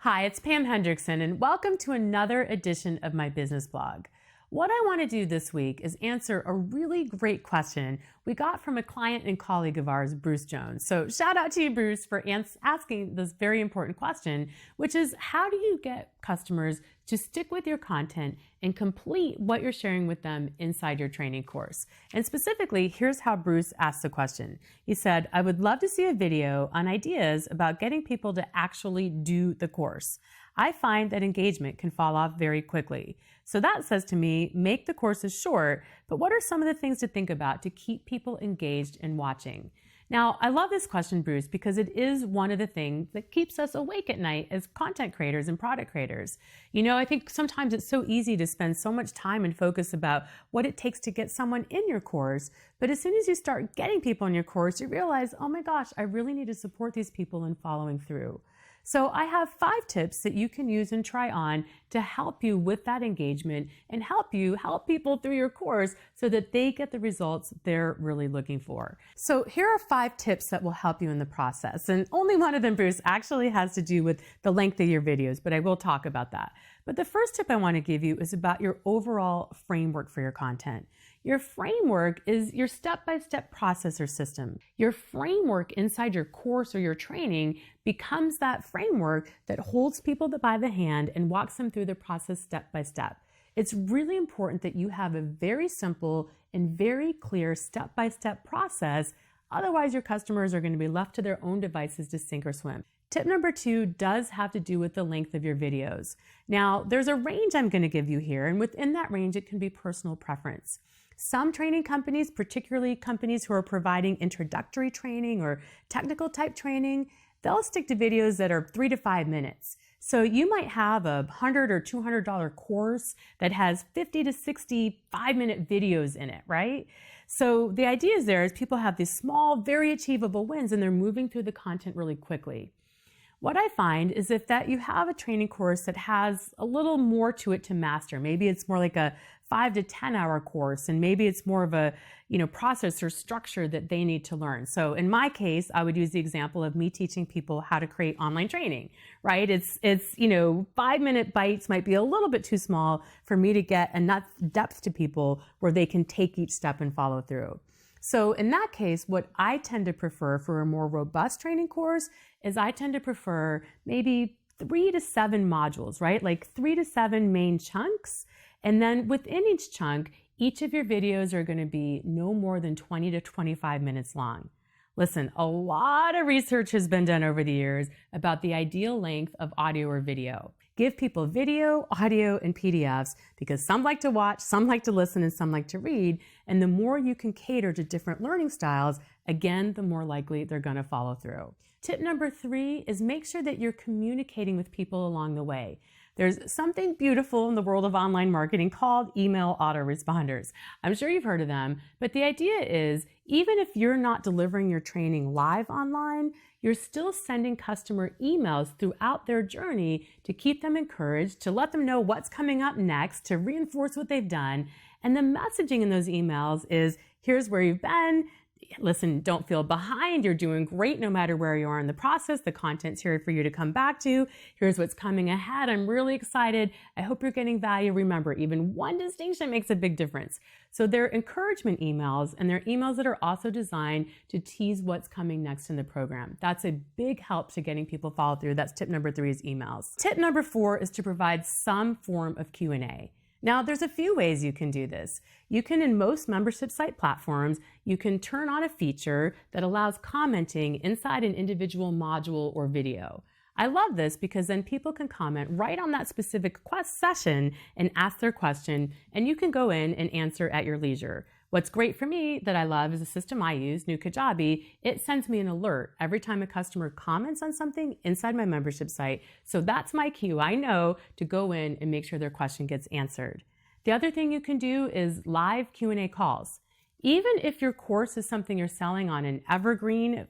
Hi, it's Pam Hendrickson, and welcome to another edition of my business blog. What I want to do this week is answer a really great question we got from a client and colleague of ours, Bruce Jones. So shout out to you, Bruce, for asking this very important question, which is how do you get customers to stick with your content and complete what you're sharing with them inside your training course? And specifically, here's how Bruce asked the question. He said, I would love to see a video on ideas about getting people to actually do the course. I find that engagement can fall off very quickly. So that says to me, make the courses short, but what are some of the things to think about to keep people engaged and watching? Now, I love this question, Bruce, because it is one of the things that keeps us awake at night as content creators and product creators. You know, I think sometimes it's so easy to spend so much time and focus about what it takes to get someone in your course. But as soon as you start getting people in your course, you realize, oh my gosh, I really need to support these people in following through. So I have 5 tips that you can use and try on to help you with that engagement and help people through your course so that they get the results they're really looking for. So here are 5 tips that will help you in the process. And only one of them, Bruce, actually has to do with the length of your videos, but I will talk about that. But the first tip I want to give you is about your overall framework for your content. Your framework is your step-by-step process or system. Your framework inside your course or your training becomes that framework that holds people by the hand and walks them through the process step by step. It's really important that you have a very simple and very clear step-by-step process. Otherwise, your customers are going to be left to their own devices to sink or swim. Tip number 2 does have to do with the length of your videos. Now, there's a range I'm going to give you here, and within that range, it can be personal preference. Some training companies, particularly companies who are providing introductory training or technical type training, they'll stick to videos that are 3 to 5 minutes. So you might have a $100 or $200 course that has 50 to 60 5-minute videos in it, right? So the idea is people have these small, very achievable wins and they're moving through the content really quickly. What I find is if that you have a training course that has a little more to it to master, maybe it's more like a 5 to 10 hour course, and maybe it's more of a, process or structure that they need to learn. So in my case, I would use the example of me teaching people how to create online training, right? It's 5-minute bites might be a little bit too small for me to get enough depth to people where they can take each step and follow through. So in that case, what I tend to prefer for a more robust training course is I tend to prefer maybe 3 to 7 modules, right? Like 3 to 7 main chunks. And then within each chunk, each of your videos are going to be no more than 20 to 25 minutes long. Listen, a lot of research has been done over the years about the ideal length of audio or video. Give people video, audio, and PDFs because some like to watch, some like to listen, and some like to read. And the more you can cater to different learning styles, again, the more likely they're going to follow through. Tip number 3 is make sure that you're communicating with people along the way. There's something beautiful in the world of online marketing called email autoresponders. I'm sure you've heard of them, but the idea is even if you're not delivering your training live online, you're still sending customer emails throughout their journey to keep them encouraged, to let them know what's coming up next, to reinforce what they've done. And the messaging in those emails is, here's where you've been. Listen, don't feel behind. You're doing great no matter where you are in the process. The content's here for you to come back to. Here's what's coming ahead. I'm really excited. I hope you're getting value. Remember, even one distinction makes a big difference. So they're encouragement emails, and they're emails that are also designed to tease what's coming next in the program. That's a big help to getting people follow through. That's tip number 3 is emails. Tip number 4 is to provide some form of Q&A. Now, there's a few ways you can do this. You can, in most membership site platforms, you can turn on a feature that allows commenting inside an individual module or video. I love this because then people can comment right on that specific session and ask their question, and you can go in and answer at your leisure. What's great for me that I love is a system I use, New Kajabi. It sends me an alert every time a customer comments on something inside my membership site. So that's my cue. I know to go in and make sure their question gets answered. The other thing you can do is live Q&A calls. Even if your course is something you're selling on an evergreen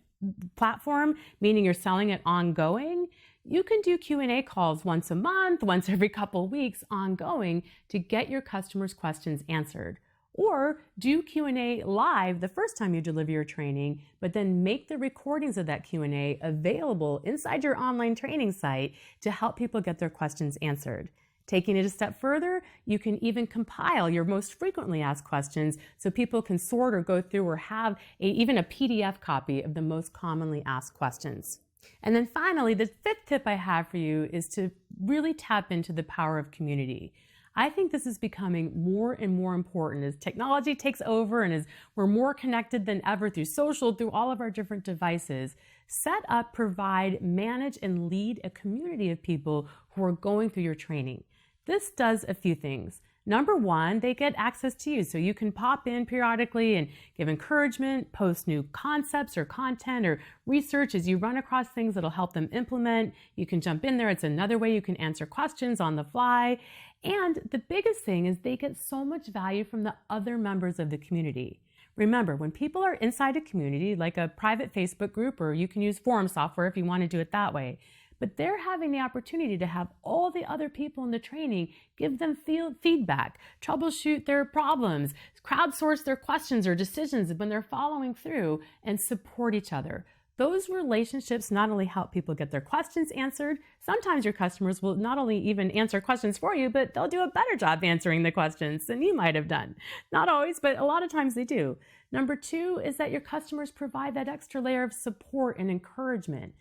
platform, meaning you're selling it ongoing, you can do Q&A calls once a month, once every couple of weeks ongoing to get your customers' questions answered. Or do Q&A live the first time you deliver your training, but then make the recordings of that Q&A available inside your online training site to help people get their questions answered. Taking it a step further, you can even compile your most frequently asked questions so people can sort or go through or have even a PDF copy of the most commonly asked questions. And then finally, the fifth tip I have for you is to really tap into the power of community. I think this is becoming more and more important as technology takes over and as we're more connected than ever through social, through all of our different devices. Set up, provide, manage, and lead a community of people who are going through your training. This does a few things. Number one, they get access to you, so you can pop in periodically and give encouragement, post new concepts or content or research as you run across things that'll help them implement. You can jump in there. It's another way you can answer questions on the fly. And the biggest thing is they get so much value from the other members of the community. Remember, when people are inside a community, like a private Facebook group, or you can use forum software if you want to do it that way, but they're having the opportunity to have all the other people in the training give them feedback, troubleshoot their problems, crowdsource their questions or decisions when they're following through, and support each other. Those relationships not only help people get their questions answered, sometimes your customers will not only even answer questions for you, but they'll do a better job answering the questions than you might have done. Not always, but a lot of times they do. Number two is that your customers provide that extra layer of support and encouragement.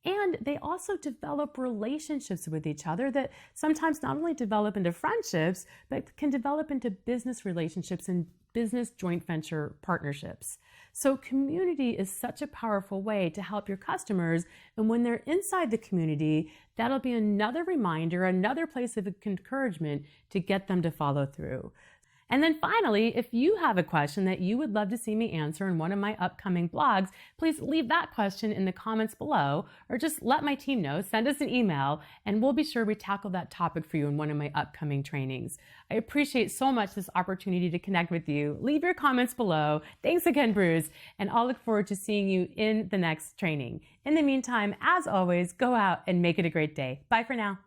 And they also develop relationships with each other that sometimes not only develop into friendships, but can develop into business relationships and business joint venture partnerships. So community is such a powerful way to help your customers. And when they're inside the community, that'll be another reminder, another place of encouragement to get them to follow through. And then finally, if you have a question that you would love to see me answer in one of my upcoming blogs, please leave that question in the comments below, or just let my team know, send us an email, and we'll be sure we tackle that topic for you in one of my upcoming trainings. I appreciate so much this opportunity to connect with you. Leave your comments below. Thanks again, Bruce, and I'll look forward to seeing you in the next training. In the meantime, as always, go out and make it a great day. Bye for now.